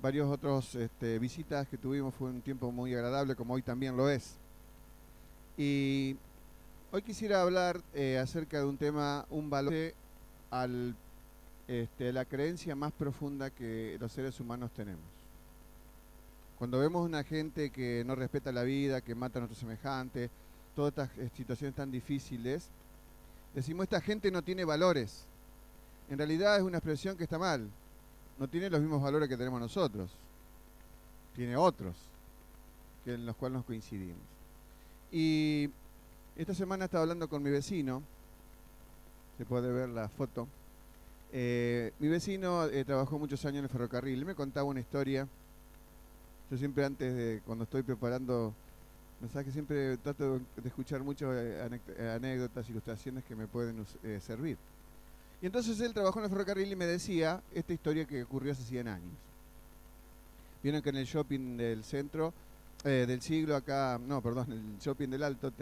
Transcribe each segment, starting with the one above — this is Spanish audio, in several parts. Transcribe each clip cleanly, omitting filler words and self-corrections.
varios otros visitas que tuvimos. Fue un tiempo muy agradable, como hoy también lo es. Y hoy quisiera hablar acerca de un tema, un valor al, la creencia más profunda que los seres humanos tenemos. Cuando vemos una gente que no respeta la vida, que mata a nuestros semejantes, todas estas situaciones tan difíciles, decimos, esta gente no tiene valores. En realidad es una expresión que está mal. No tiene los mismos valores que tenemos nosotros. Tiene otros, que en los cuales nos coincidimos. Y esta semana estaba hablando con mi vecino, se puede ver la foto. Mi vecino trabajó muchos años en el ferrocarril. Él me contaba una historia. Yo siempre cuando estoy preparando mensajes, siempre trato de escuchar muchas anécdotas, ilustraciones que me pueden servir. Y entonces él trabajó en el ferrocarril y me decía esta historia que ocurrió hace 100 años. Vieron que en el shopping del centro, del siglo acá, no, perdón, el shopping del Alto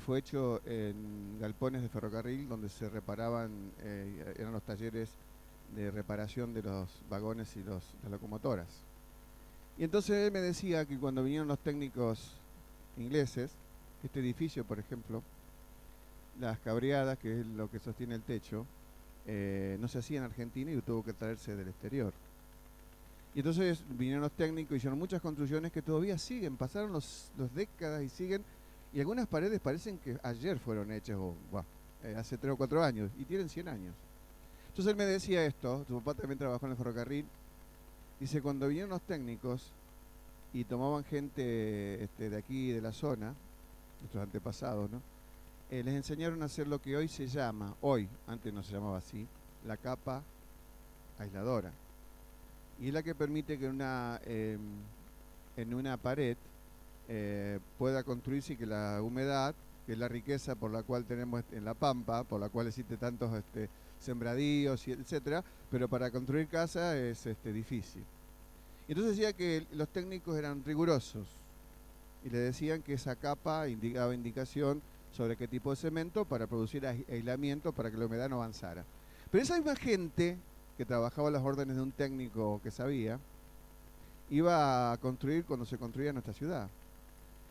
fue hecho en galpones de ferrocarril donde se reparaban, eran los talleres de reparación de los vagones y las locomotoras. Y entonces él me decía que cuando vinieron los técnicos ingleses, este edificio, por ejemplo, las cabreadas, que es lo que sostiene el techo, no se hacía en Argentina y tuvo que traerse del exterior. Y entonces vinieron los técnicos y hicieron muchas construcciones que todavía siguen, pasaron los décadas y siguen, y algunas paredes parecen que ayer fueron hechas, hace 3 o 4 años, y tienen 100 años. Entonces él me decía esto, su papá también trabajó en el ferrocarril, dice, cuando vinieron los técnicos y tomaban gente de aquí, de la zona, nuestros antepasados, ¿no? Les enseñaron a hacer lo que hoy se llama, antes no se llamaba así, la capa aisladora. Y es la que permite que en una pared pueda construirse y que la humedad, que es la riqueza por la cual tenemos en la pampa, por la cual existe tantos sembradíos, etcétera, pero para construir casa es difícil. Y entonces decía que los técnicos eran rigurosos y le decían que esa capa daba indicación sobre qué tipo de cemento para producir aislamiento para que la humedad no avanzara. Pero esa misma gente que trabajaba a las órdenes de un técnico que sabía, iba a construir cuando se construía nuestra ciudad.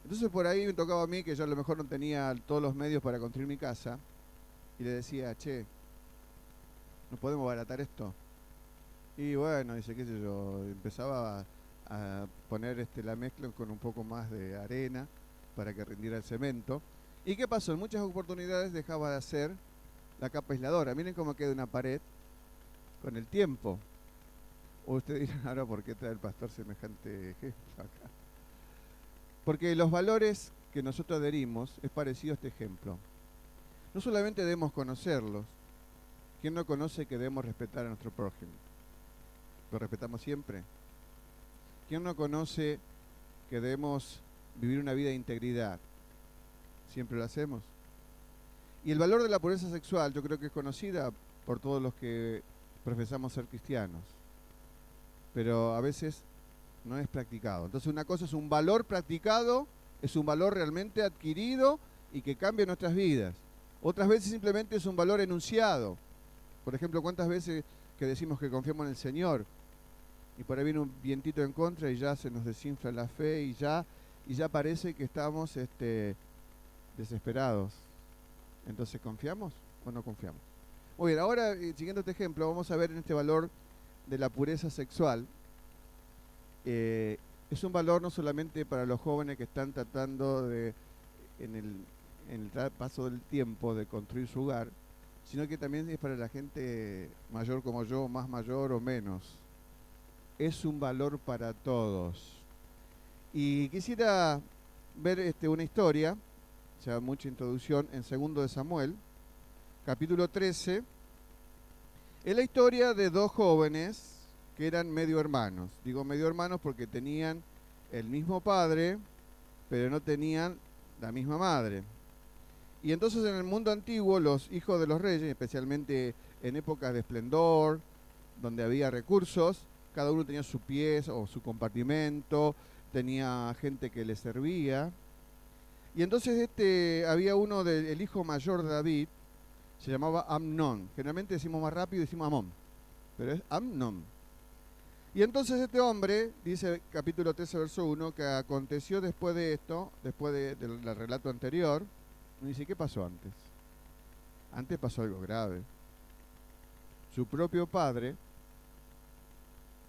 Entonces por ahí me tocaba a mí, que yo a lo mejor no tenía todos los medios para construir mi casa, y le decía, che, ¿no podemos abaratar esto? Y bueno, dice, qué sé yo, empezaba a poner la mezcla con un poco más de arena para que rindiera el cemento. ¿Y qué pasó? En muchas oportunidades dejaba de hacer la capa aisladora. Miren cómo queda una pared con el tiempo. O ustedes dirán, ahora, ¿por qué trae el pastor semejante ejemplo acá? Porque los valores que nosotros adherimos es parecido a este ejemplo. No solamente debemos conocerlos, ¿quién no conoce que debemos respetar a nuestro prójimo? ¿Lo respetamos siempre? ¿Quién no conoce que debemos vivir una vida de integridad? ¿Siempre lo hacemos? Y el valor de la pureza sexual yo creo que es conocida por todos los que profesamos ser cristianos, pero a veces no es practicado. Entonces una cosa es un valor practicado, es un valor realmente adquirido y que cambia nuestras vidas. Otras veces simplemente es un valor enunciado. Por ejemplo, ¿cuántas veces que decimos que confiamos en el Señor y por ahí viene un vientito en contra y ya se nos desinfla la fe y ya parece que estamos desesperados? Entonces, ¿confiamos o no confiamos? Muy bien, ahora siguiendo este ejemplo, vamos a ver en este valor de la pureza sexual. Es un valor no solamente para los jóvenes que están tratando en el paso del tiempo, de construir su hogar, sino que también es para la gente mayor como yo, más mayor o menos. Es un valor para todos. Y quisiera ver una historia, o sea, mucha introducción, en 2 de Samuel, capítulo 13. Es la historia de 2 jóvenes que eran medio hermanos. Digo medio hermanos porque tenían el mismo padre, pero no tenían la misma madre. Y entonces en el mundo antiguo los hijos de los reyes, especialmente en épocas de esplendor, donde había recursos, cada uno tenía su pieza o su compartimento, tenía gente que le servía. Y entonces había el hijo mayor de David, se llamaba Amnón. Generalmente decimos más rápido, decimos Amón, pero es Amnón. Y entonces este hombre, dice capítulo 13, verso 1, que aconteció después de esto, del relato anterior, y dice, ¿qué pasó antes? Antes pasó algo grave. Su propio padre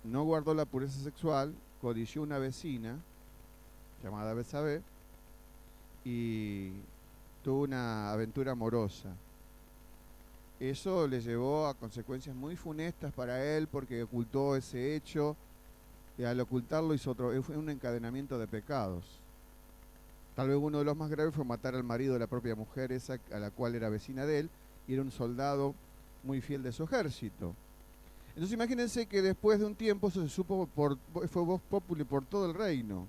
no guardó la pureza sexual, codició una vecina llamada Betsabé y tuvo una aventura amorosa. Eso le llevó a consecuencias muy funestas para él porque ocultó ese hecho y al ocultarlo fue un encadenamiento de pecados. Tal vez uno de los más graves fue matar al marido de la propia mujer esa a la cual era vecina de él y era un soldado muy fiel de su ejército. Entonces imagínense que después de un tiempo eso se supo, fue voz populi por todo el reino.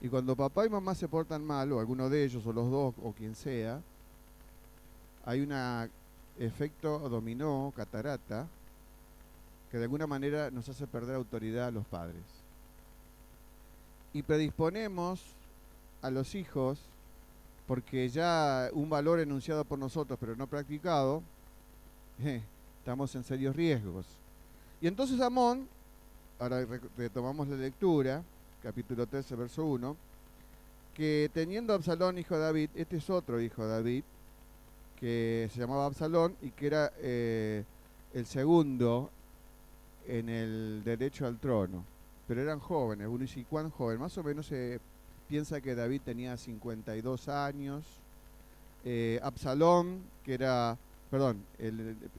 Y cuando papá y mamá se portan mal, o alguno de ellos, o los dos, o quien sea, hay un efecto dominó, catarata, que de alguna manera nos hace perder autoridad a los padres. Y predisponemos a los hijos, porque ya un valor enunciado por nosotros, pero no practicado, estamos en serios riesgos. Y entonces Amón, ahora retomamos la lectura, capítulo 13, verso 1, que teniendo a Absalón, hijo de David, este es otro hijo de David, que se llamaba Absalón y que era el segundo en el derecho al trono, pero eran jóvenes. Uno dice, ¿cuán joven? Más o menos se piensa que David tenía 52 años, Absalón, que era, perdón,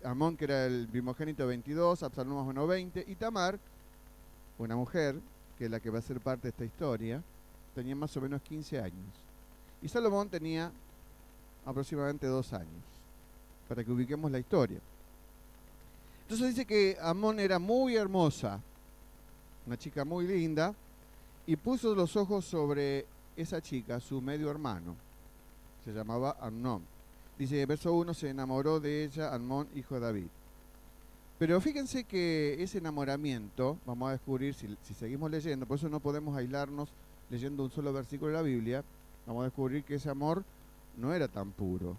Amón, que era el primogénito, 22, Absalón más o menos 20, y Tamar, una mujer, que es la que va a ser parte de esta historia, tenía más o menos 15 años. Y Salomón tenía aproximadamente 2 años, para que ubiquemos la historia. Entonces dice que Amón era muy hermosa, una chica muy linda, y puso los ojos sobre esa chica, su medio hermano, se llamaba Amnón. Dice, verso 1, se enamoró de ella Amnón, hijo de David. Pero fíjense que ese enamoramiento, vamos a descubrir si seguimos leyendo, por eso no podemos aislarnos leyendo un solo versículo de la Biblia, vamos a descubrir que ese amor no era tan puro.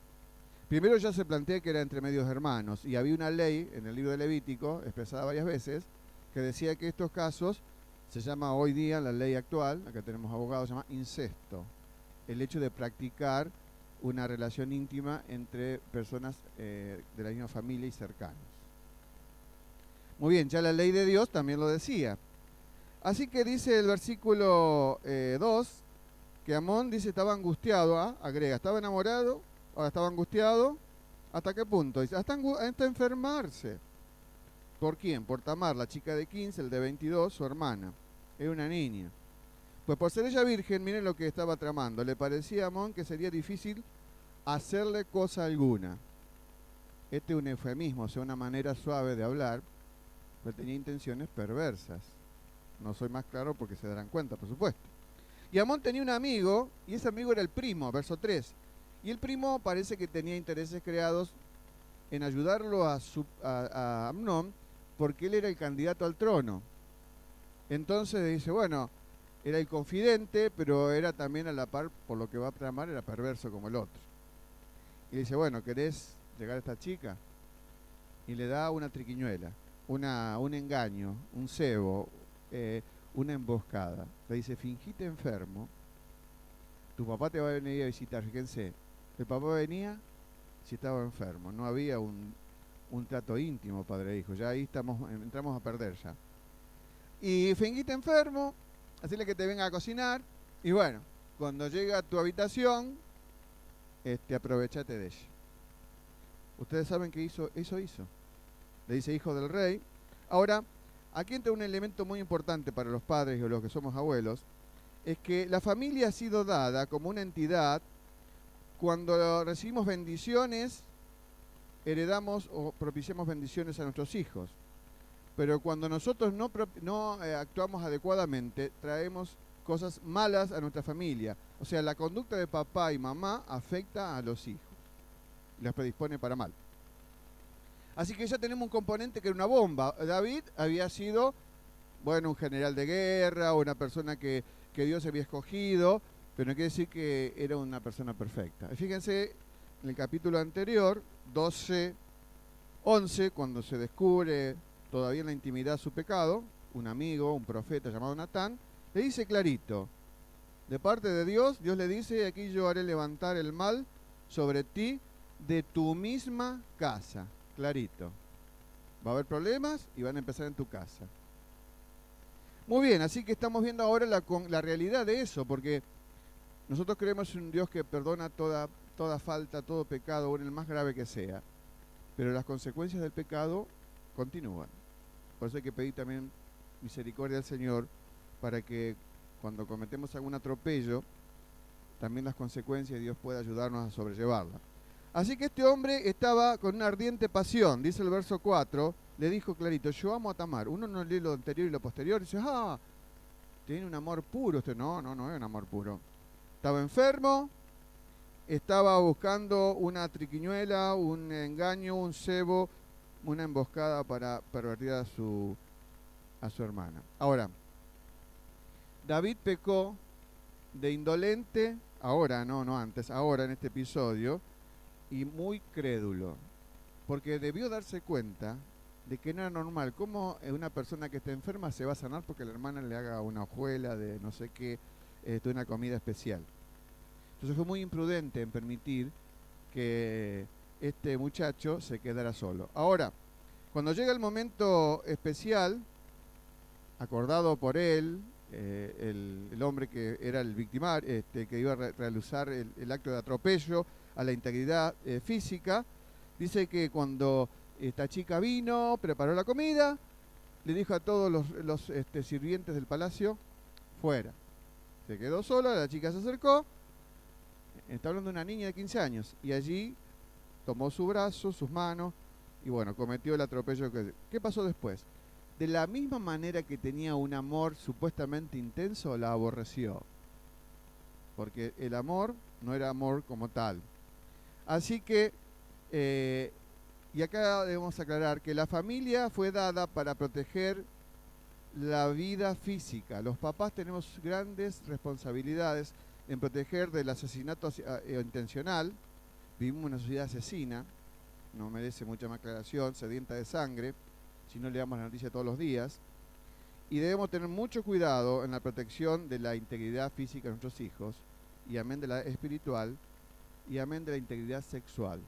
Primero ya se plantea que era entre medios hermanos, y había una ley en el libro de Levítico, expresada varias veces, que decía que estos casos se llama hoy día, la ley actual, acá tenemos abogados, se llama incesto, el hecho de practicar una relación íntima entre personas de la misma familia y cercanos. Muy bien, ya la ley de Dios también lo decía. Así que dice el versículo 2, que Amón, dice, estaba angustiado, agrega, estaba enamorado, ahora estaba angustiado, ¿hasta qué punto? Dice, hasta enfermarse. ¿Por quién? Por Tamar, la chica de 15, el de 22, su hermana. Era una niña. Pues por ser ella virgen, miren lo que estaba tramando. Le parecía a Amón que sería difícil hacerle cosa alguna. Este es un eufemismo, o sea, una manera suave de hablar, pero tenía intenciones perversas. No soy más claro porque se darán cuenta, por supuesto. Y Amón tenía un amigo, y ese amigo era el primo, verso 3. Y el primo parece que tenía intereses creados en ayudarlo a Amnón, porque él era el candidato al trono. Entonces dice, bueno, era el confidente, pero era también a la par, por lo que va a tramar, era perverso como el otro. Y dice, bueno, ¿querés llegar a esta chica? Y le da una triquiñuela, un engaño, un cebo, una emboscada. Le dice, fingite enfermo, tu papá te va a venir a visitar. Fíjense, el papá venía si estaba enfermo, no había un trato íntimo padre e hijo, ya ahí entramos a perder ya. Y fingite enfermo, hacele que te venga a cocinar, y bueno, cuando llega a tu habitación, aprovechate de ella. Ustedes saben que eso hizo. Le dice hijo del rey. Ahora, aquí entra un elemento muy importante para los padres o los que somos abuelos, es que la familia ha sido dada como una entidad. Cuando recibimos bendiciones, heredamos o propiciamos bendiciones a nuestros hijos. Pero cuando nosotros no actuamos adecuadamente, traemos cosas malas a nuestra familia. O sea, la conducta de papá y mamá afecta a los hijos, los predispone para mal. Así que ya tenemos un componente que era una bomba. David había sido, bueno, un general de guerra, una persona que Dios había escogido, pero no quiere decir que era una persona perfecta. Fíjense, en el capítulo anterior, 12, 11, cuando se descubre todavía en la intimidad su pecado, un amigo, un profeta llamado Natán, le dice clarito, de parte de Dios, Dios le dice, aquí yo haré levantar el mal sobre ti de tu misma casa, clarito. Va a haber problemas y van a empezar en tu casa. Muy bien, así que estamos viendo ahora la realidad de eso, porque nosotros creemos en un Dios que perdona toda falta, todo pecado, aún el más grave que sea. Pero las consecuencias del pecado continúan. Por eso hay que pedir también misericordia al Señor para que cuando cometemos algún atropello, también las consecuencias Dios pueda ayudarnos a sobrellevarlas. Así que este hombre estaba con una ardiente pasión, dice el verso 4, le dijo clarito, yo amo a Tamar. Uno no lee lo anterior y lo posterior y dice, tiene un amor puro. No es un amor puro. Estaba enfermo, estaba buscando una triquiñuela, un engaño, un cebo, una emboscada para pervertir a su hermana. Ahora, David pecó de indolente, ahora, no antes, ahora en este episodio, y muy crédulo, porque debió darse cuenta de que no era normal. ¿Cómo una persona que está enferma se va a sanar porque la hermana le haga una hojuela de no sé qué, de una comida especial? Entonces fue muy imprudente en permitir que este muchacho se quedara solo. Ahora, cuando llega el momento especial, acordado por él, el hombre que era el victimario, que iba a realizar el acto de atropello a la integridad física, dice que cuando esta chica vino, preparó la comida, le dijo a todos los sirvientes del palacio, fuera. Se quedó sola, la chica se acercó, está hablando de una niña de 15 años, y allí tomó su brazo, sus manos, y bueno, cometió el atropello. ¿Qué pasó después? De la misma manera que tenía un amor supuestamente intenso, la aborreció. Porque el amor no era amor como tal. Así que, y acá debemos aclarar que la familia fue dada para proteger la vida física. Los papás tenemos grandes responsabilidades en proteger del asesinato intencional. Vivimos en una sociedad asesina, no merece mucha más aclaración, sedienta de sangre, si no le damos la noticia todos los días. Y debemos tener mucho cuidado en la protección de la integridad física de nuestros hijos, y amén de la espiritual, y amén de la integridad sexual.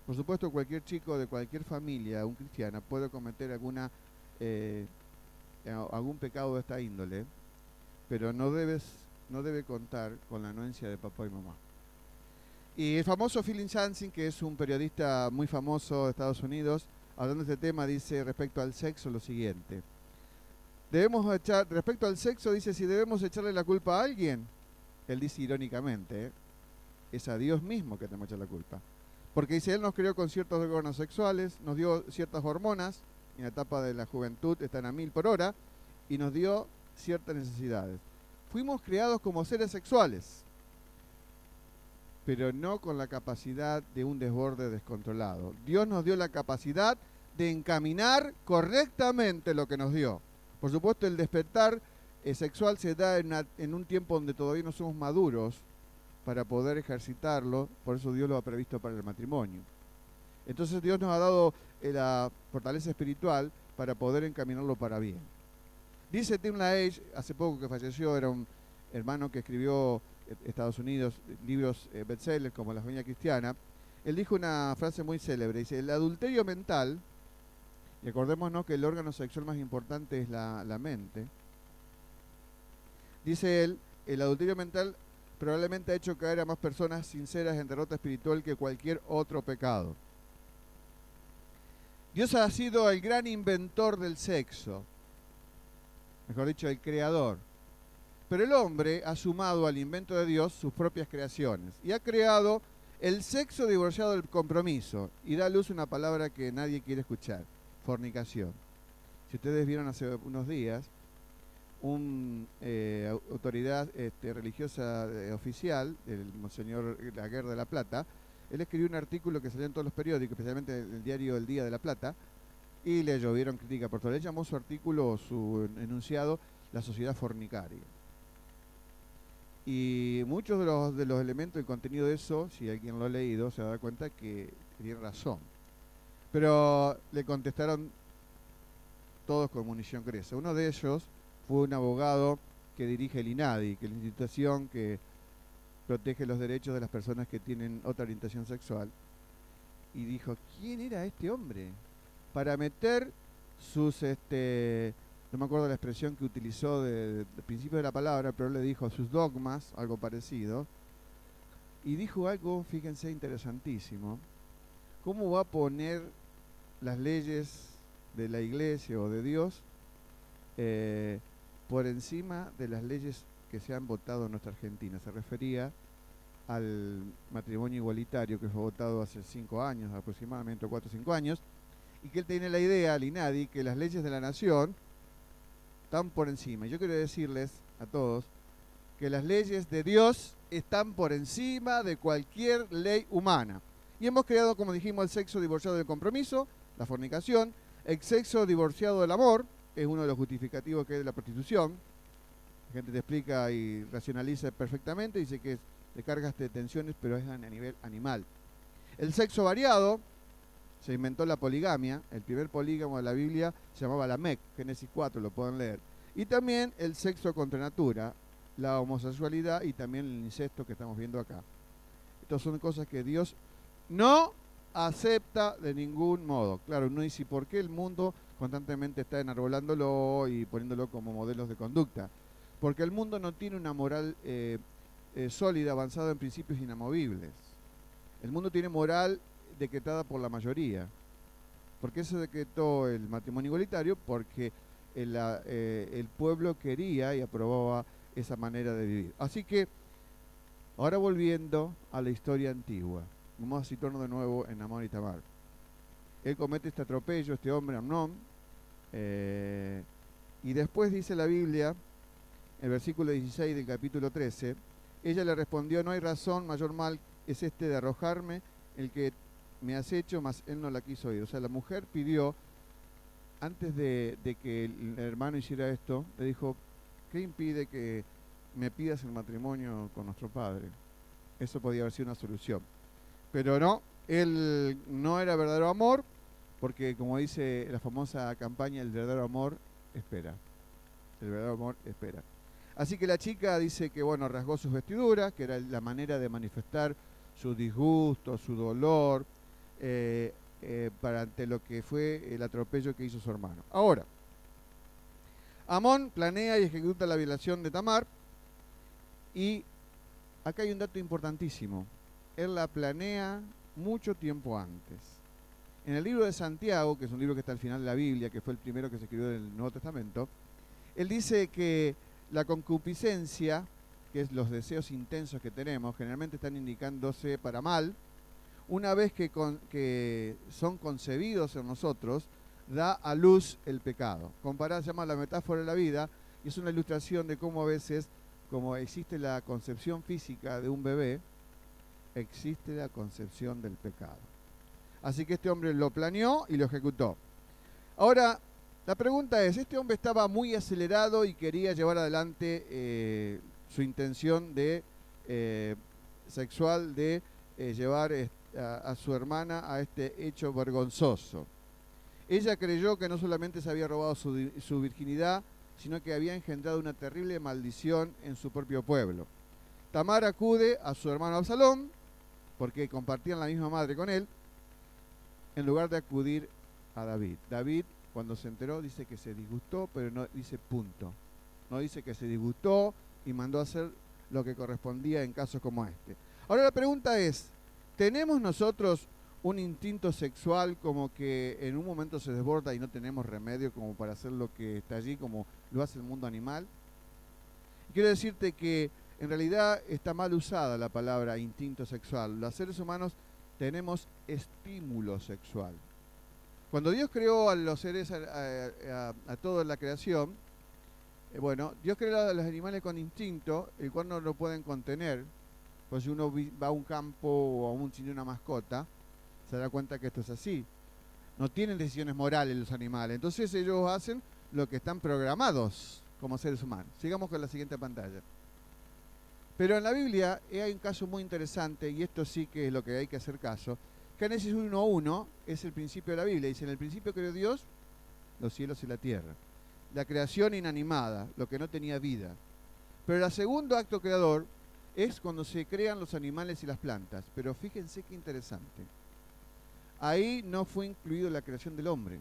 Por supuesto, cualquier chico de cualquier familia, un cristiana, puede cometer algún pecado de esta índole, pero no debe contar con la anuencia de papá y mamá. Y el famoso Philip Yancey, que es un periodista muy famoso de Estados Unidos, hablando de este tema, dice respecto al sexo lo siguiente. Respecto al sexo, dice, si debemos echarle la culpa a alguien, él dice irónicamente, es a Dios mismo que tenemos que echar la culpa. Porque dice, Él nos creó con ciertos órganos sexuales, nos dio ciertas hormonas, en la etapa de la juventud están a 1000 por hora, y nos dio ciertas necesidades. Fuimos creados como seres sexuales, pero no con la capacidad de un desborde descontrolado. Dios nos dio la capacidad de encaminar correctamente lo que nos dio. Por supuesto, el despertar sexual se da en un tiempo donde todavía no somos maduros para poder ejercitarlo, por eso Dios lo ha previsto para el matrimonio. Entonces Dios nos ha dado la fortaleza espiritual para poder encaminarlo para bien. Dice Tim LaHaye, hace poco que falleció, era un hermano que escribió en Estados Unidos libros bestsellers como La Familia Cristiana. Él dijo una frase muy célebre, dice, el adulterio mental, y acordémonos que el órgano sexual más importante es la mente, dice él, el adulterio mental probablemente ha hecho caer a más personas sinceras en derrota espiritual que cualquier otro pecado. Dios ha sido el gran inventor del sexo, mejor dicho, el creador. Pero el hombre ha sumado al invento de Dios sus propias creaciones y ha creado el sexo divorciado del compromiso y da a luz una palabra que nadie quiere escuchar, fornicación. Si ustedes vieron hace unos días, una autoridad religiosa oficial, el Monseñor Laguerre de La Plata, él escribió un artículo que salió en todos los periódicos, especialmente el diario El Día de La Plata, y le llovieron críticas por todo. Le llamó su artículo, su enunciado, la sociedad fornicaria. Y muchos de los elementos y contenido de eso, si alguien lo ha leído, se da cuenta que tiene razón. Pero le contestaron todos con munición gruesa. Uno de ellos fue un abogado que dirige el INADI, que es la institución que protege los derechos de las personas que tienen otra orientación sexual. Y dijo, ¿quién era este hombre? Para meter sus, no me acuerdo la expresión que utilizó del principio de la palabra, pero él le dijo sus dogmas, algo parecido. Y dijo algo, fíjense, interesantísimo. ¿Cómo va a poner las leyes de la iglesia o de Dios por encima de las leyes que se han votado en nuestra Argentina? Se refería al matrimonio igualitario que fue votado hace 5 años, aproximadamente 4 o 5 años, y que él tiene la idea, al INADI, que las leyes de la nación están por encima. Y yo quiero decirles a todos que las leyes de Dios están por encima de cualquier ley humana. Y hemos creado, como dijimos, el sexo divorciado del compromiso, la fornicación, el sexo divorciado del amor, es uno de los justificativos que es de la prostitución. La gente te explica y racionaliza perfectamente, dice que es de cargas de tensiones, pero es a nivel animal. El sexo variado, se inventó la poligamia, el primer polígamo de la Biblia se llamaba Lamec, Génesis 4, lo pueden leer. Y también el sexo contra natura, la homosexualidad y también el incesto que estamos viendo acá. Estas son cosas que Dios no acepta de ningún modo. Claro, uno dice, ¿por qué el mundo constantemente está enarbolándolo y poniéndolo como modelos de conducta? Porque el mundo no tiene una moral sólida, avanzada en principios inamovibles. El mundo tiene moral decretada por la mayoría. ¿Por qué se decretó el matrimonio igualitario? Porque el pueblo quería y aprobaba esa manera de vivir. Así que, ahora volviendo a la historia antigua, vamos a situarnos de nuevo en Amón y Tamar. Él comete este atropello, este hombre, Amnón, y después dice la Biblia, el versículo 16 del capítulo 13, ella le respondió, no hay razón, mayor mal es este de arrojarme el que me has hecho, mas él no la quiso oír. O sea, la mujer pidió, antes de que el hermano hiciera esto, le dijo, ¿qué impide que me pidas el matrimonio con nuestro padre? Eso podía haber sido una solución. Pero no, él no era verdadero amor, porque como dice la famosa campaña, el verdadero amor espera. El verdadero amor espera. Así que la chica dice que, bueno, rasgó sus vestiduras, que era la manera de manifestar su disgusto, su dolor, para ante lo que fue el atropello que hizo su hermano. Ahora, Amón planea y ejecuta la violación de Tamar, y acá hay un dato importantísimo. Él la planea mucho tiempo antes. En el libro de Santiago, que es un libro que está al final de la Biblia, que fue el primero que se escribió del Nuevo Testamento, él dice que la concupiscencia, que es los deseos intensos que tenemos, generalmente están indicándose para mal. Una vez que son concebidos en nosotros, da a luz el pecado. Comparada se llama la metáfora de la vida, y es una ilustración de cómo a veces, como existe la concepción física de un bebé, existe la concepción del pecado. Así que este hombre lo planeó y lo ejecutó. Ahora, la pregunta es, este hombre estaba muy acelerado y quería llevar adelante su intención de sexual de llevar a su hermana a este hecho vergonzoso. Ella creyó que no solamente se había robado su virginidad, sino que había engendrado una terrible maldición en su propio pueblo. Tamar acude a su hermano Absalón, porque compartían la misma madre con él, en lugar de acudir a David. David, cuando se enteró, dice que se disgustó, pero no dice punto. No dice que se disgustó y mandó a hacer lo que correspondía en casos como este. Ahora la pregunta es, ¿tenemos nosotros un instinto sexual como que en un momento se desborda y no tenemos remedio como para hacer lo que está allí, como lo hace el mundo animal? Quiero decirte que en realidad está mal usada la palabra instinto sexual. Los seres humanos tenemos estímulo sexual. Cuando Dios creó a los seres, a toda la creación, bueno, Dios creó a los animales con instinto, el cual no lo pueden contener. Pues si uno va a un campo o a un tiene una mascota, se da cuenta que esto es así. No tienen decisiones morales los animales. Entonces ellos hacen lo que están programados como seres humanos. Sigamos con la siguiente pantalla. Pero en la Biblia hay un caso muy interesante, y esto sí que es lo que hay que hacer caso. Génesis 1:1 es el principio de la Biblia. Dice, en el principio creó Dios los cielos y la tierra. La creación inanimada, lo que no tenía vida. Pero el segundo acto creador es cuando se crean los animales y las plantas. Pero fíjense qué interesante. Ahí no fue incluido la creación del hombre.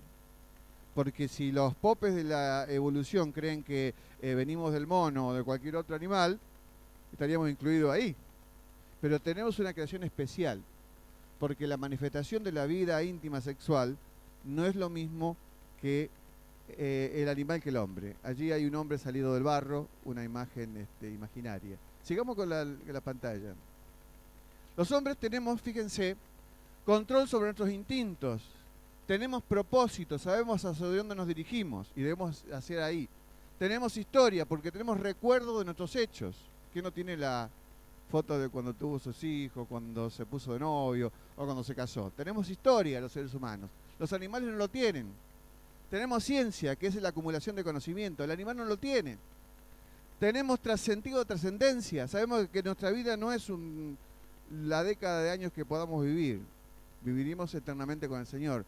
Porque si los popes de la evolución creen que venimos del mono o de cualquier otro animal, estaríamos incluidos ahí. Pero tenemos una creación especial, porque la manifestación de la vida íntima sexual no es lo mismo que el animal que el hombre. Allí hay un hombre salido del barro, una imagen imaginaria. Sigamos con la pantalla. Los hombres tenemos, fíjense, control sobre nuestros instintos. Tenemos propósito, sabemos hacia dónde nos dirigimos y debemos hacer ahí. Tenemos historia porque tenemos recuerdo de nuestros hechos. ¿Quién no tiene la foto de cuando tuvo sus hijos, cuando se puso de novio o cuando se casó? Tenemos historia los seres humanos. Los animales no lo tienen. Tenemos ciencia, que es la acumulación de conocimiento. El animal no lo tiene. Tenemos sentido de trascendencia. Sabemos que nuestra vida no es la década de años que podamos vivir. Viviremos eternamente con el Señor.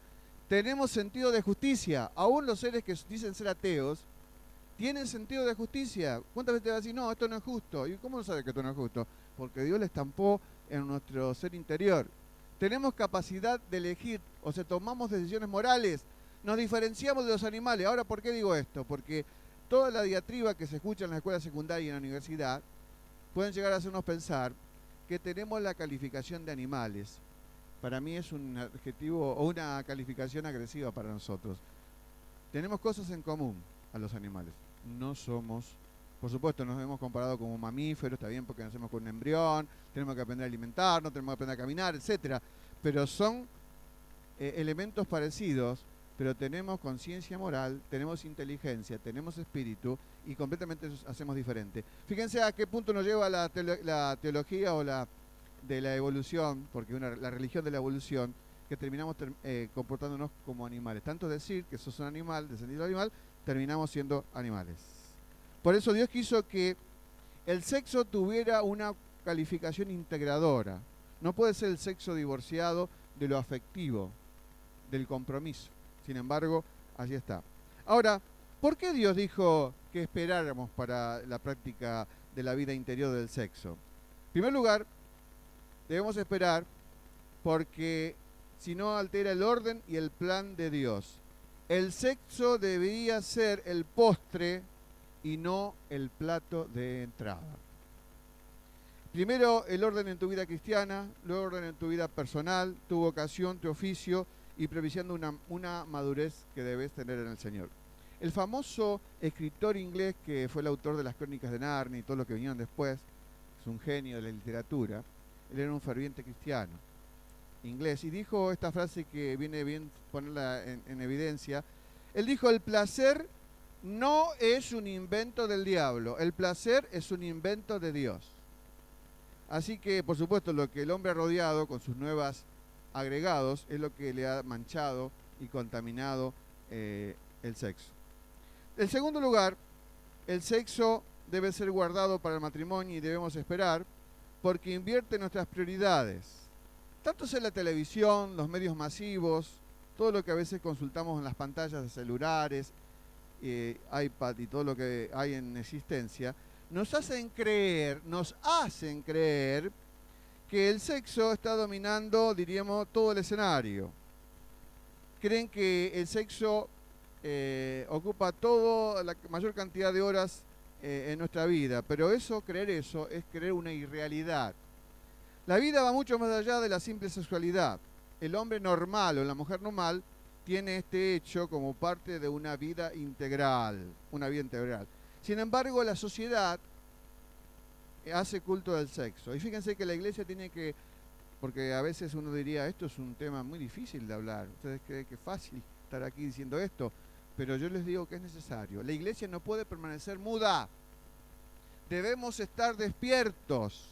Tenemos sentido de justicia. Aún los seres que dicen ser ateos tienen sentido de justicia. ¿Cuántas veces te vas a decir, no, esto no es justo? ¿Y cómo no sabes que esto no es justo? Porque Dios le estampó en nuestro ser interior. Tenemos capacidad de elegir, o sea, tomamos decisiones morales. Nos diferenciamos de los animales. Ahora, ¿por qué digo esto? Porque toda la diatriba que se escucha en la escuela secundaria y en la universidad pueden llegar a hacernos pensar que tenemos la calificación de animales. Para mí es un adjetivo o una calificación agresiva para nosotros. Tenemos cosas en común a los animales. No somos, por supuesto, nos hemos comparado como mamíferos, está bien porque nacemos con un embrión, tenemos que aprender a alimentarnos, tenemos que aprender a caminar, etcétera. Pero son elementos parecidos, pero tenemos conciencia moral, tenemos inteligencia, tenemos espíritu y completamente hacemos diferente. Fíjense a qué punto nos lleva la teología o de la evolución, porque la religión de la evolución, que terminamos comportándonos como animales. Tanto decir que sos un animal, descendido del animal, terminamos siendo animales. Por eso Dios quiso que el sexo tuviera una calificación integradora. No puede ser el sexo divorciado de lo afectivo, del compromiso. Sin embargo, allí está. Ahora, ¿por qué Dios dijo que esperáramos para la práctica de la vida interior del sexo? En primer lugar, debemos esperar porque si no altera el orden y el plan de Dios. El sexo debería ser el postre y no el plato de entrada. Primero el orden en tu vida cristiana, luego el orden en tu vida personal, tu vocación, tu oficio y previsiando una madurez que debes tener en el Señor. El famoso escritor inglés que fue el autor de las Crónicas de Narnia y todo lo que vinieron después, es un genio de la literatura, él era un ferviente cristiano inglés y dijo esta frase que viene bien ponerla en evidencia. Él dijo, el placer no es un invento del diablo, el placer es un invento de Dios. Así que, por supuesto, lo que el hombre ha rodeado con sus nuevos agregados es lo que le ha manchado y contaminado el sexo. En segundo lugar, el sexo debe ser guardado para el matrimonio y debemos esperar porque invierte nuestras prioridades. Tanto sea la televisión, los medios masivos, todo lo que a veces consultamos en las pantallas de celulares, iPad y todo lo que hay en existencia, nos hacen creer que el sexo está dominando, diríamos, todo el escenario. Creen que el sexo ocupa toda la mayor cantidad de horas en nuestra vida, pero creer eso es creer una irrealidad. La vida va mucho más allá de la simple sexualidad. El hombre normal o la mujer normal tiene este hecho como parte de una vida integral, Sin embargo, la sociedad hace culto del sexo. Y fíjense que la iglesia tiene que, porque a veces uno diría, esto es un tema muy difícil de hablar. Ustedes creen que es fácil estar aquí diciendo esto, pero yo les digo que es necesario. La iglesia no puede permanecer muda. Debemos estar despiertos.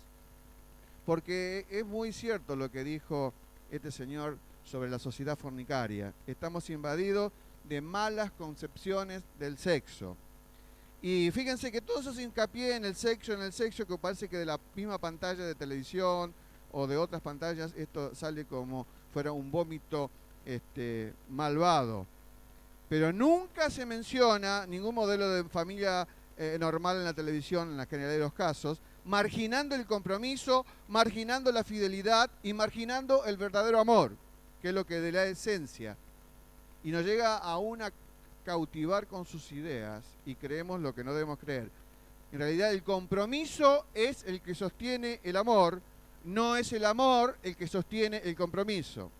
Porque es muy cierto lo que dijo este señor sobre la sociedad fornicaria. Estamos invadidos de malas concepciones del sexo. Y fíjense que todo eso se hincapié en el sexo, que parece que de la misma pantalla de televisión o de otras pantallas esto sale como fuera un vómito malvado. pero nunca se menciona ningún modelo de familia normal en la televisión, en la generalidad de los casos, marginando el compromiso, marginando la fidelidad y marginando el verdadero amor, que es lo que de la esencia. Y nos llega aún a cautivar con sus ideas y creemos lo que no debemos creer. En realidad el compromiso es el que sostiene el amor, no es el amor el que sostiene el compromiso.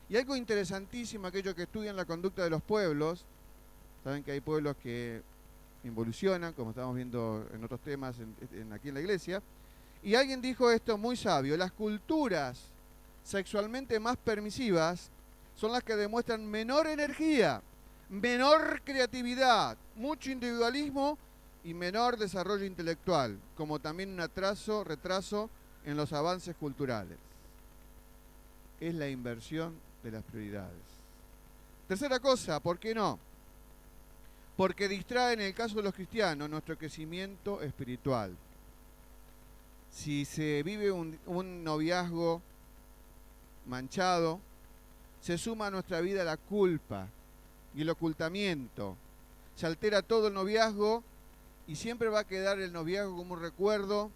Y algo interesantísimo, aquellos que estudian la conducta de los pueblos, saben que hay pueblos que involucionan, como estamos viendo en otros temas aquí en la iglesia, y alguien dijo esto muy sabio: las culturas sexualmente más permisivas son las que demuestran menor energía, menor creatividad, mucho individualismo y menor desarrollo intelectual, como también un retraso en los avances culturales. Es la inversión de las prioridades. Tercera cosa, ¿por qué no? Porque distrae, en el caso de los cristianos, nuestro crecimiento espiritual. Si se vive un noviazgo manchado, se suma a nuestra vida la culpa y el ocultamiento. Se altera todo el noviazgo y siempre va a quedar el noviazgo como un recuerdo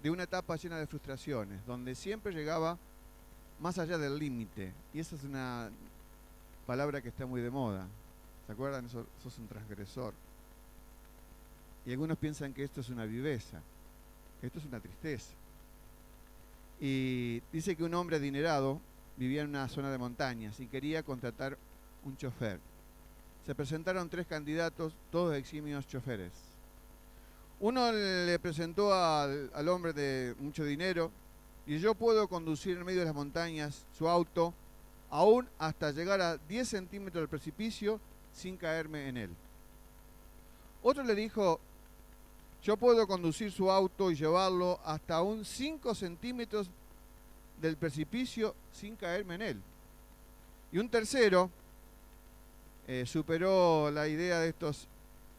de una etapa llena de frustraciones, donde siempre llegaba más allá del límite. Y esa es una palabra que está muy de moda. ¿Se acuerdan? Sos un transgresor. Y algunos piensan que esto es una viveza. Esto es una tristeza. Y dice que un hombre adinerado vivía en una zona de montañas y quería contratar un chofer. Se presentaron 3 candidatos, todos eximios choferes. Uno le presentó al hombre de mucho dinero: y yo puedo conducir en medio de las montañas su auto, aún hasta llegar a 10 centímetros del precipicio sin caerme en él. Otro le dijo: yo puedo conducir su auto y llevarlo hasta un 5 centímetros del precipicio sin caerme en él. Y un tercero superó la idea de estos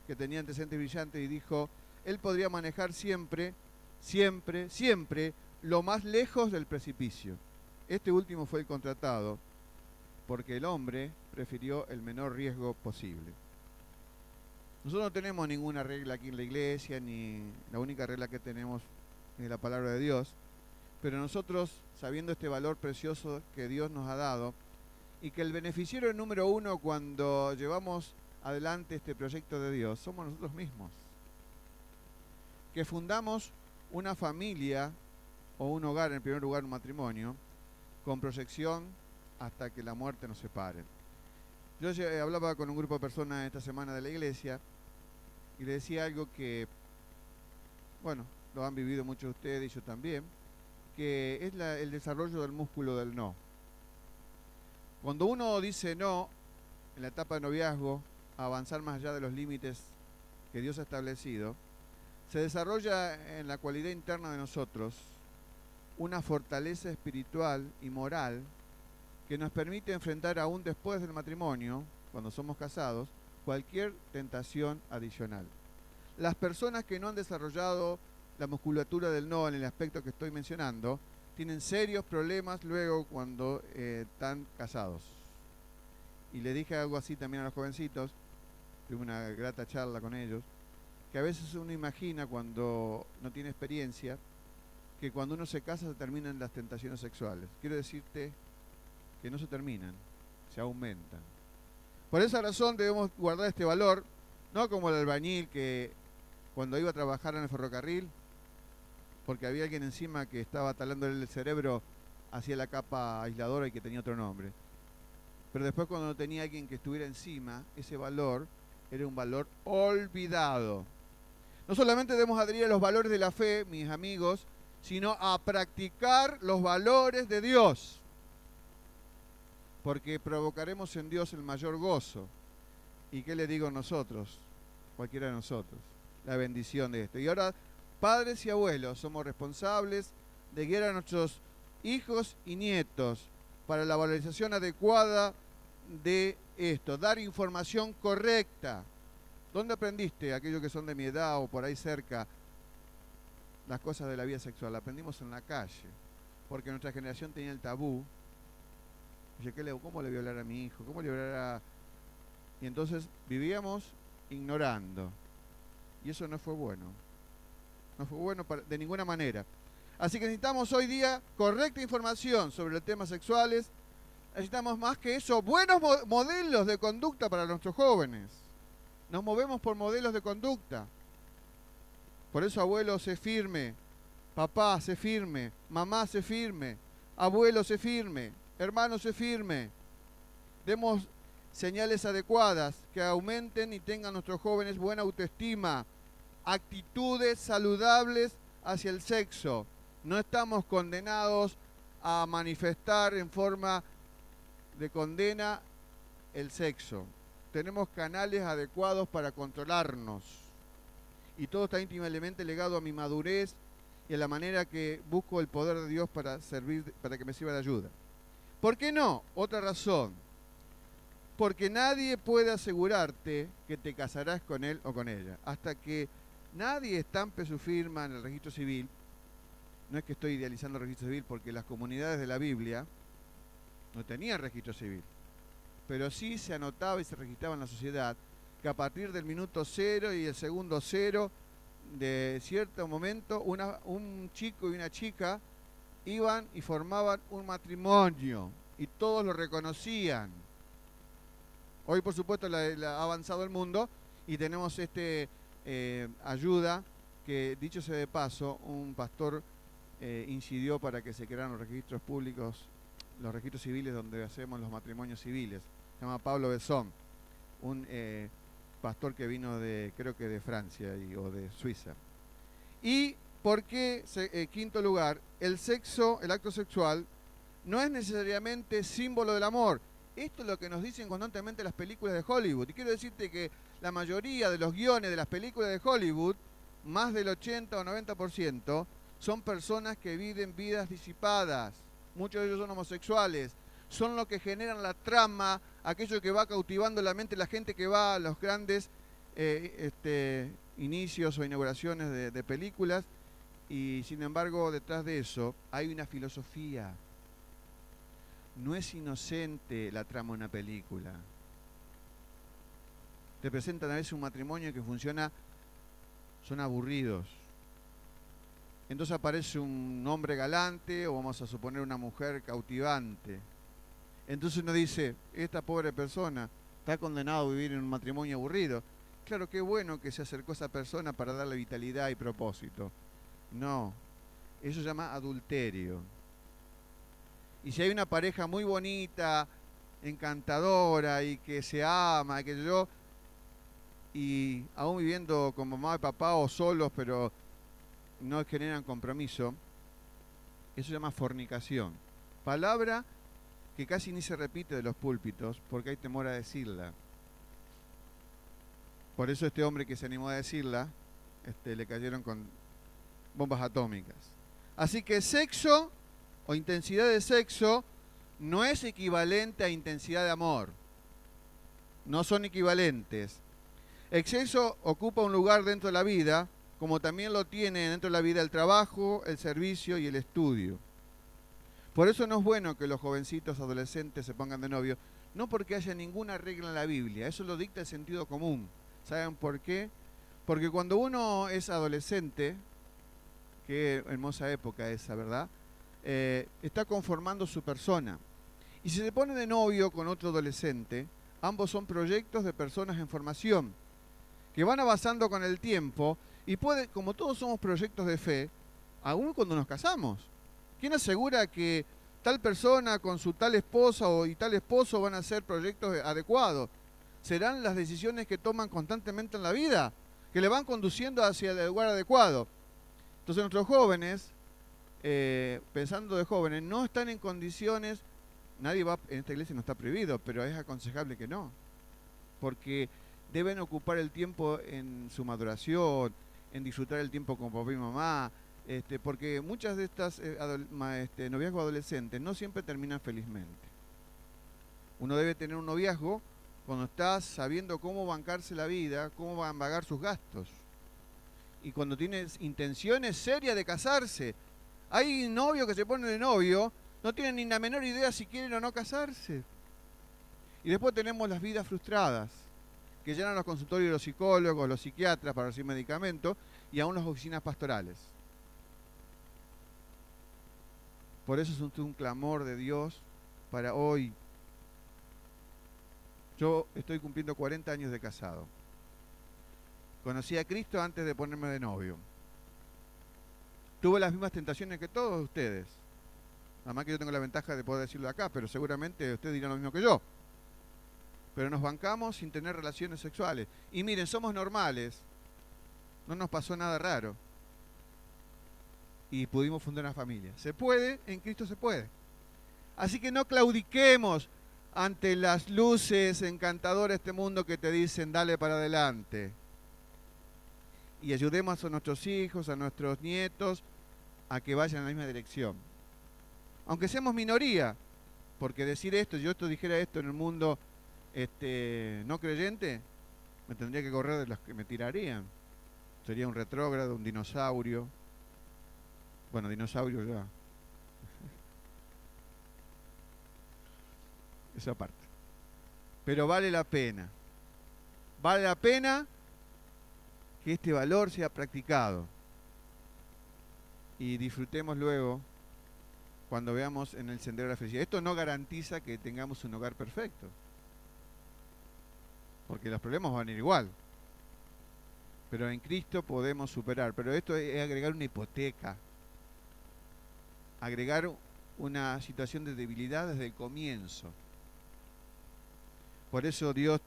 que tenían antecedentes brillantes y dijo: él podría manejar siempre, siempre, siempre lo más lejos del precipicio. Este último fue el contratado porque el hombre prefirió el menor riesgo posible. Nosotros no tenemos ninguna regla aquí en la iglesia, ni la única regla que tenemos es la palabra de Dios, pero nosotros, sabiendo este valor precioso que Dios nos ha dado, y que el beneficiario número 1 cuando llevamos adelante este proyecto de Dios somos nosotros mismos, que fundamos una familia o un hogar, en primer lugar un matrimonio, con proyección hasta que la muerte nos separe. Yo hablaba con un grupo de personas esta semana de la iglesia y le decía algo que, bueno, lo han vivido muchos de ustedes y yo también, que es el desarrollo del músculo del no. Cuando uno dice no en la etapa de noviazgo, a avanzar más allá de los límites que Dios ha establecido, se desarrolla en la cualidad interna de nosotros una fortaleza espiritual y moral que nos permite enfrentar aún después del matrimonio, cuando somos casados, cualquier tentación adicional. Las personas que no han desarrollado la musculatura del no en el aspecto que estoy mencionando, tienen serios problemas luego cuando están casados. Y le dije algo así también a los jovencitos, tuve una grata charla con ellos, que a veces uno imagina cuando no tiene experiencia, que cuando uno se casa se terminan las tentaciones sexuales. Quiero decirte que no se terminan, se aumentan. Por esa razón debemos guardar este valor, no como el albañil que cuando iba a trabajar en el ferrocarril, porque había alguien encima que estaba talándole el cerebro, hacía la capa aisladora y que tenía otro nombre. Pero después, cuando no tenía alguien que estuviera encima, ese valor era un valor olvidado. No solamente debemos adherir a los valores de la fe, mis amigos, sino a practicar los valores de Dios, porque provocaremos en Dios el mayor gozo. ¿Y qué le digo nosotros? Cualquiera de nosotros. La bendición de esto. Y ahora, padres y abuelos, somos responsables de guiar a nuestros hijos y nietos para la valorización adecuada de esto, dar información correcta. ¿Dónde aprendiste, aquellos que son de mi edad o por ahí cerca, las cosas de la vida sexual? Aprendimos en la calle, porque nuestra generación tenía el tabú. Oye, ¿cómo le voy a hablar a mi hijo? ¿Cómo le voy a hablar Y entonces vivíamos ignorando. Y eso no fue bueno. No fue bueno de ninguna manera. Así que necesitamos hoy día correcta información sobre los temas sexuales. Necesitamos más que eso, buenos modelos de conducta para nuestros jóvenes. Nos movemos por modelos de conducta. Por eso, abuelo, sé firme. Papá, sé firme. Mamá, sé firme. Abuelo, sé firme. Hermano, sé firme. Demos señales adecuadas que aumenten y tengan nuestros jóvenes buena autoestima, actitudes saludables hacia el sexo. No estamos condenados a manifestar en forma de condena el sexo. Tenemos canales adecuados para controlarnos. Y todo está íntimamente ligado a mi madurez y a la manera que busco el poder de Dios para que me sirva de ayuda. ¿Por qué no? Otra razón. Porque nadie puede asegurarte que te casarás con él o con ella. Hasta que nadie estampe su firma en el registro civil. No es que estoy idealizando el registro civil, porque las comunidades de la Biblia no tenían registro civil. Pero sí se anotaba y se registraba en la sociedad que a partir del minuto 0 y el segundo 0 de cierto momento, un chico y una chica iban y formaban un matrimonio y todos lo reconocían. Hoy, por supuesto, ha avanzado el mundo y tenemos ayuda que, dicho sea de paso, un pastor incidió para que se crearan los registros públicos, los registros civiles donde hacemos los matrimonios civiles. Se llama Pablo Besson, un pastor que vino creo que de Francia o de Suiza. Y porque, quinto lugar, el acto sexual, no es necesariamente símbolo del amor. Esto es lo que nos dicen constantemente las películas de Hollywood. Y quiero decirte que la mayoría de los guiones de las películas de Hollywood, más del 80 o 90%, son personas que viven vidas disipadas. Muchos de ellos son homosexuales. Son los que generan la trama, aquello que va cautivando la mente de la gente que va a los grandes inicios o inauguraciones de películas. Y sin embargo, detrás de eso hay una filosofía. No es inocente la trama de una película. Te presentan a veces un matrimonio que funciona, son aburridos. Entonces aparece un hombre galante o vamos a suponer una mujer cautivante. Entonces uno dice, esta pobre persona está condenada a vivir en un matrimonio aburrido. Claro, qué bueno que se acercó a esa persona para darle vitalidad y propósito. No, eso se llama adulterio. Y si hay una pareja muy bonita, encantadora y que se ama, y aún viviendo con mamá y papá o solos, pero no generan compromiso, eso se llama fornicación. Palabra que casi ni se repite de los púlpitos porque hay temor a decirla. Por eso este hombre que se animó a decirla, le cayeron con bombas atómicas. Así que sexo o intensidad de sexo no es equivalente a intensidad de amor. No son equivalentes. Exceso ocupa un lugar dentro de la vida, como también lo tiene dentro de la vida el trabajo, el servicio y el estudio. Por eso no es bueno que los jovencitos adolescentes se pongan de novio, no porque haya ninguna regla en la Biblia, eso lo dicta el sentido común. ¿Saben por qué? Porque cuando uno es adolescente, qué hermosa época esa, ¿verdad? Está conformando su persona. Y si se pone de novio con otro adolescente, ambos son proyectos de personas en formación, que van avanzando con el tiempo, y como todos somos proyectos de fe, aún cuando nos casamos. ¿Quién asegura que tal persona con su tal esposa y tal esposo van a ser proyectos adecuados? Serán las decisiones que toman constantemente en la vida, que le van conduciendo hacia el lugar adecuado. Entonces nuestros jóvenes, pensando de jóvenes, no están en condiciones, nadie va, en esta iglesia no está prohibido, pero es aconsejable que no, porque deben ocupar el tiempo en su maduración, en disfrutar el tiempo con papá y mamá, porque muchas de estas noviazgos adolescentes no siempre terminan felizmente. Uno debe tener un noviazgo cuando estás sabiendo cómo bancarse la vida, cómo van a pagar sus gastos. Y cuando tienes intenciones serias de casarse. Hay novios que se ponen de novio, no tienen ni la menor idea si quieren o no casarse. Y después tenemos las vidas frustradas. que llenan los consultorios de los psicólogos, los psiquiatras para recibir medicamentos y aún las oficinas pastorales. Por eso es un clamor de Dios para hoy. Yo estoy cumpliendo 40 años de casado. Conocí a Cristo antes de ponerme de novio. Tuve las mismas tentaciones que todos ustedes. Además que yo tengo la ventaja de poder decirlo acá, pero seguramente ustedes dirán lo mismo que yo. Pero nos bancamos sin tener relaciones sexuales. Y miren, somos normales. No nos pasó nada raro. Y pudimos fundar una familia. ¿Se puede? En Cristo se puede. Así que no claudiquemos ante las luces encantadoras de este mundo que te dicen dale para adelante. Y ayudemos a nuestros hijos, a nuestros nietos, a que vayan en la misma dirección. Aunque seamos minoría, porque decir esto, yo dijera esto en el mundo no creyente, me tendría que correr de los que me tirarían. Sería un retrógrado, un dinosaurio. Bueno, dinosaurio ya. Esa parte. Pero vale la pena. Vale la pena que este valor sea practicado. Y disfrutemos luego cuando veamos en el sendero de la felicidad. Esto no garantiza que tengamos un hogar perfecto. Porque los problemas van a ir igual. Pero en Cristo podemos superar. Pero esto es agregar una hipoteca. Agregar una situación de debilidad desde el comienzo. Por eso Dios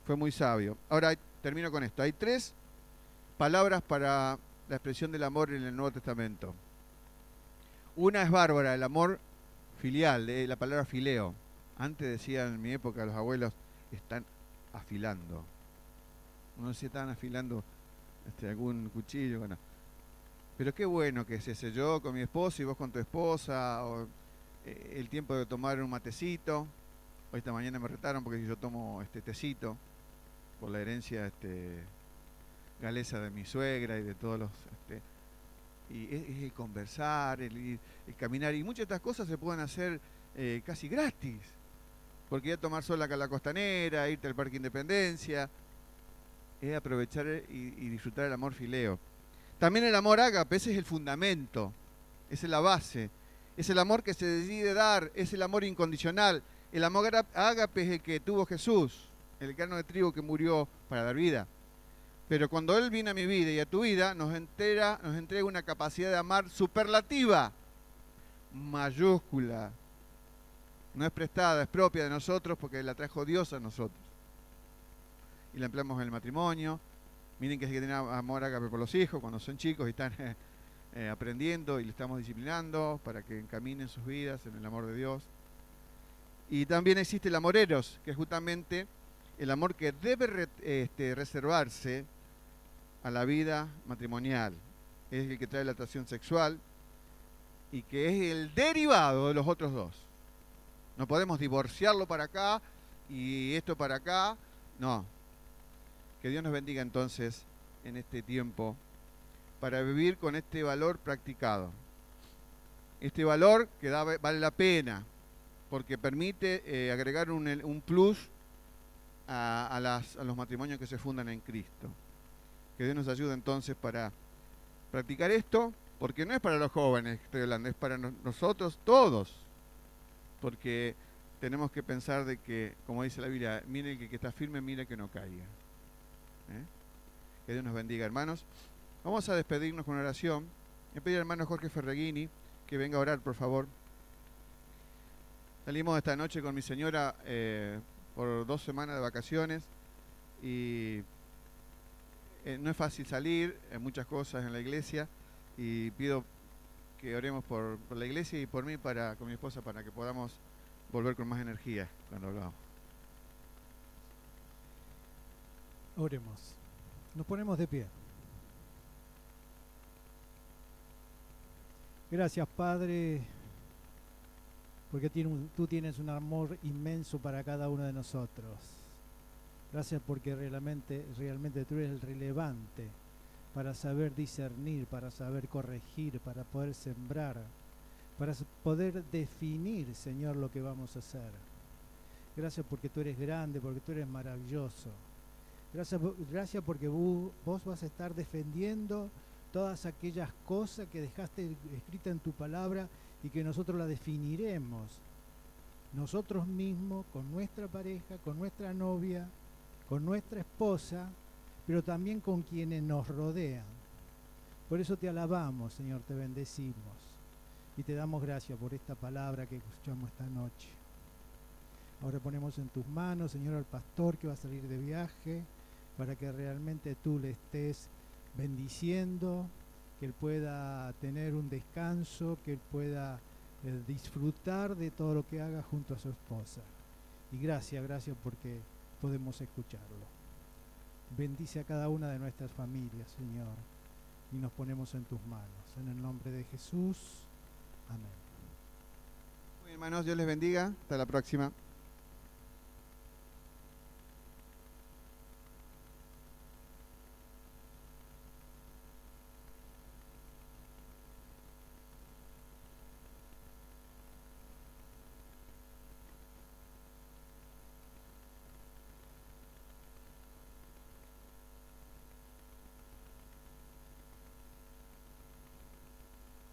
fue muy sabio. Ahora termino con esto. Hay 3 palabras para la expresión del amor en el Nuevo Testamento. Una es bárbara, el amor filial, la palabra fileo. Antes decían en mi época los abuelos, están afilando. No sé si están afilando algún cuchillo, bueno. Pero qué bueno que es ese, yo con mi esposa y vos con tu esposa, o el tiempo de tomar un matecito. Hoy esta mañana me retaron porque yo tomo tecito por la herencia galesa de mi suegra y de todos los... y es el conversar, el caminar, y muchas de estas cosas se pueden hacer casi gratis. Porque ir a tomar sol acá a la costanera, irte al Parque Independencia, es aprovechar y disfrutar el amor fileo. También el amor ágape, ese es el fundamento, esa es la base, es el amor que se decide dar, es el amor incondicional. El amor ágape es el que tuvo Jesús, el grano de trigo que murió para dar vida. Pero cuando Él vino a mi vida y a tu vida, nos entrega una capacidad de amar superlativa, mayúscula. No es prestada, es propia de nosotros porque la trajo Dios a nosotros. Y la empleamos en el matrimonio. Miren que hay que tener amor ágape por los hijos cuando son chicos y están aprendiendo y le estamos disciplinando para que encaminen sus vidas en el amor de Dios. Y también existe el amor eros, que es justamente el amor que debe reservarse a la vida matrimonial. Es el que trae la atracción sexual y que es el derivado de los otros 2. No podemos divorciarlo para acá y esto para acá. No. Que Dios nos bendiga entonces en este tiempo para vivir con este valor practicado. Este valor que vale la pena porque permite agregar un plus a los matrimonios que se fundan en Cristo. Que Dios nos ayude entonces para practicar esto, porque no es para los jóvenes que estoy hablando, es para nosotros todos. Porque tenemos que pensar de que, como dice la Biblia, mire el que está firme, mire que no caiga. Que Dios nos bendiga, hermanos. Vamos a despedirnos con una oración. Me pedí al hermano Jorge Ferreghini que venga a orar, por favor. Salimos esta noche con mi señora por 2 semanas de vacaciones y no es fácil salir, hay muchas cosas en la iglesia y pido que oremos por la iglesia y por mí con mi esposa para que podamos volver con más energía cuando hablamos. Oremos. Nos ponemos de pie. Gracias, Padre, porque tú tienes un amor inmenso para cada uno de nosotros. Gracias porque realmente tú eres el relevante para saber discernir, para saber corregir, para poder sembrar, para poder definir, Señor, lo que vamos a hacer. Gracias porque tú eres grande, porque tú eres maravilloso. Gracias porque vos vas a estar defendiendo todas aquellas cosas que dejaste escritas en tu palabra y que nosotros las definiremos nosotros mismos, con nuestra pareja, con nuestra novia, con nuestra esposa, pero también con quienes nos rodean. Por eso te alabamos, Señor, te bendecimos y te damos gracias por esta palabra que escuchamos esta noche. Ahora ponemos en tus manos, Señor, al pastor que va a salir de viaje, para que realmente tú le estés bendiciendo, que él pueda tener un descanso, que él pueda disfrutar de todo lo que haga junto a su esposa. Y gracias porque podemos escucharlo. Bendice a cada una de nuestras familias, Señor, y nos ponemos en tus manos. En el nombre de Jesús. Amén. Muy bien, hermanos, Dios les bendiga. Hasta la próxima.